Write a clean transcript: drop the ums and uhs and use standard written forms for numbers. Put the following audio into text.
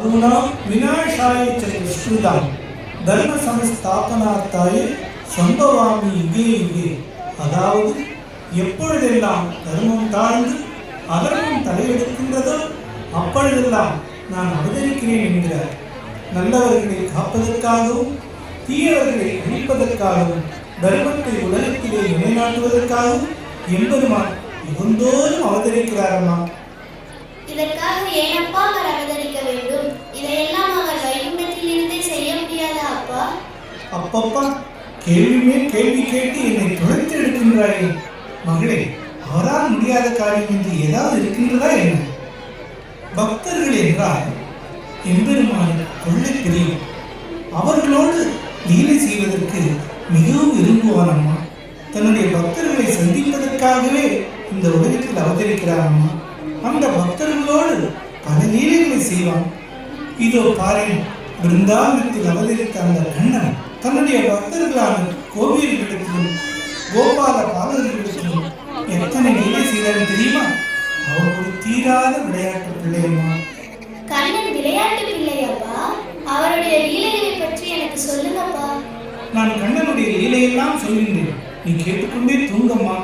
अधुना विनाशाय च दुष्कृतां धर्म संस्थापनार्थाय संभवामि युगे युगे. அதாவது எப்பொழுதெல்லாம் தர்மம் தாழ்ந்து அதர்மம் தலையெடுக்கின்றதோ அப்பொழுதெல்லாம் நான் அவதரிக்கிறேன் என்கிறார். நல்லவர்களை காப்பதற்காகவும் தீயவர்களை அழிப்பதற்காகவும் தர்மத்தை உலகத்திலே நிலைநாட்டுவதற்காகவும் எம்பெருமான் யுகந்தோறும் அவதரிக்கிறாரம்மா. இதற்காக ஏனப்பா அவர் அவதரிக்க வேண்டும்? இதையெல்லாம் அவர் வைகுண்டத்தில் இருந்தே செய்ய முடியாதா அப்பா? அப்பப்பா, கேள்வி மேல் கேள்வி கேட்டு என்னை துளைத்து எடுக்கின்றாயே மகளே. அவரால் முடியாத காரியம் என்று ஏதாவது இருக்கின்றதா என்ன? பக்தர்கள் என்றால் எம்பெருமானுக்கு கொள்ளை பிரியும். அவர்களோடு லீலை செய்வதற்கு மிகவும் விரும்புவானம்மா. தன்னுடைய பக்தர்களை சந்திப்பதற்காகவே இந்த உலகத்தில் அவதரிக்கிறாரம்மா. அந்த பக்தர்களோடு பல லீலைகளை செய்வான். இதோ பாருங்கள், பிருந்தாவனத்தில் அவதரித்த அந்த கண்ணன் தன்னுடைய பக்தர்களான கோபியர்களிடத்திலும் கோபால பாலகர்களிடத்திலும் எத்தனை லீலை செய்தாலும் தெரியுமா? அவர் ஒரு தீராத விளையாட்டு பிள்ளையம்மா. கண்ணன் விளையாட்டு பிள்ளையாப்பா? அவருடைய லீலைகளை பற்றி எனக்கு சொல்லுங்கப்பா. நான் கண்ணனுடைய லீலையெல்லாம் சொல்கின்றேன், நீ கேட்டுக்கொண்டே தூங்கம்மா.